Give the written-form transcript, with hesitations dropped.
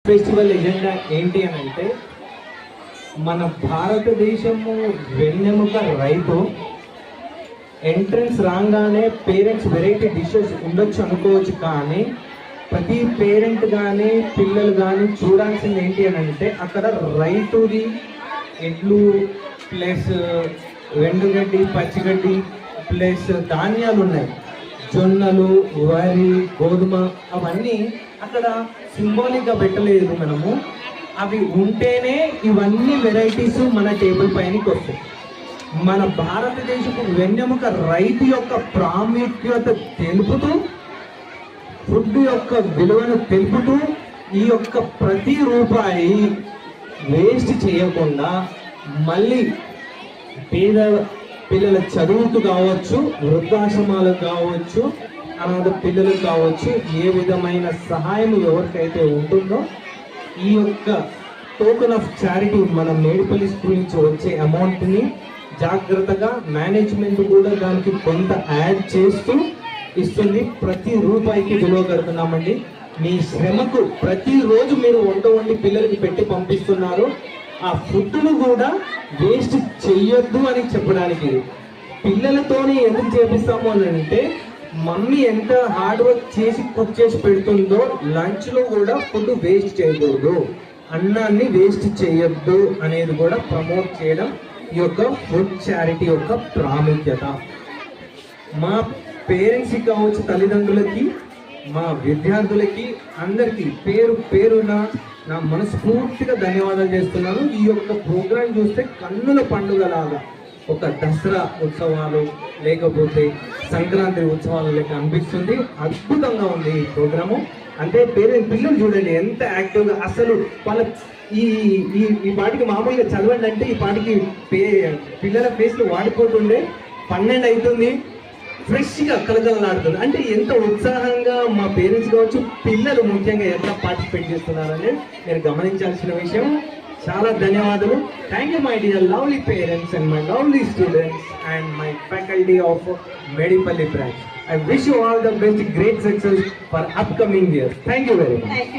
Festival agenda ఏంటి అని అంటే మన భారతదేశము వెన్నెముక రైతు. ఎంట్రన్స్ రాగానే పేరెంట్స్ వెరైటీ డిషెస్ ఉండొచ్చు అనుకోవచ్చు, కానీ ప్రతి పేరెంట్ కానీ పిల్లలు కానీ చూడాల్సింది ఏంటి అని అంటే అక్కడ రైతుది ఎడ్లు ప్లస్ ఎండుగడ్డి పచ్చిగడ్డి ప్లస్ ధాన్యాలు ఉన్నాయి, జొన్నలు వరి గోధుమ అవన్నీ అక్కడ సింబాలిక్గా పెట్టలేదు మనము. అవి ఉంటేనే ఇవన్నీ వెరైటీస్ మన టేబుల్ పైనకి వస్తాయి. మన భారతదేశపు వెన్నెముక రైతు యొక్క ప్రాముఖ్యత తెలుపుతూ, ఫుడ్ యొక్క విలువను తెలుపుతూ, ఈ యొక్క ప్రతి రూపాయి వేస్ట్ చేయకుండా మళ్ళీ పేద పిల్లల చదువుకు కావచ్చు, వృద్ధాశ్రమాలు కావచ్చు, అనాథ పిల్లలు కావచ్చు, ఏ విధమైన సహాయం ఎవరికైతే ఉంటుందో ఈ యొక్క టోకెన్ ఆఫ్ చారిటీ మన మేడిపల్లి స్కూల్ నుంచి వచ్చే అమౌంట్ని జాగ్రత్తగా మేనేజ్మెంట్ కూడా దానికి కొంత యాడ్ చేస్తూ ఇస్తుంది. ప్రతి రూపాయికి విలువ కడుతున్నామండి. మీ శ్రమకు ప్రతిరోజు మీరు వండి పిల్లలకి పెట్టి పంపిస్తున్నారు. ఆ ఫుడ్ను కూడా వేస్ట్ చెయ్యొద్దు అని చెప్పడానికి. పిల్లలతోనే ఎందుకు చేపిస్తాము అని అంటే మమ్మీ ఎంత హార్డ్ వర్క్ చేసి కుక్ చేసి పెడుతుందో లంచ్లో కూడా ఫుడ్ వేస్ట్ చేయకూడదు, అన్నాన్ని వేస్ట్ చేయొద్దు అనేది కూడా ప్రమోట్ చేయడం ఈ యొక్క ఫుడ్ చారిటీ యొక్క ప్రాముఖ్యత. మా పేరెంట్స్కి కావచ్చు, తల్లిదండ్రులకి, మా విద్యార్థులకి అందరికీ పేరు పేరున నా మనస్ఫూర్తిగా ధన్యవాదాలు చేస్తున్నాను. ఈ యొక్క ప్రోగ్రాం చూస్తే కన్నుల పండుగలాగా ఒక దసరా ఉత్సవాలు లేకపోతే సంక్రాంతి ఉత్సవాలు లెక్క అనిపిస్తుంది. అద్భుతంగా ఉంది ఈ ప్రోగ్రాము. అంటే పిల్లలు చూడండి ఎంత యాక్టివ్గా, అసలు వాళ్ళ ఈ ఈ ఈ పాటికి మామూలుగా చదవండి అంటే ఈ పాటికి పిల్లల ఫేస్లు వాడిపోతుండే. 12 అవుతుంది, ఫ్రెష్గా కలకలలాడుతుంది. అంటే ఎంత ఉత్సాహంగా మా పేరెంట్స్ కావచ్చు, పిల్లలు ముఖ్యంగా ఎంత పార్టిసిపేట్ చేస్తున్నారని నేను గమనించాల్సిన విషయం. చాలా ధన్యవాదాలు. Thank you my dear lovely parents and my lovely students and my faculty of Medipalli branch. I wish you all the best, great success for upcoming years. Thank you very much.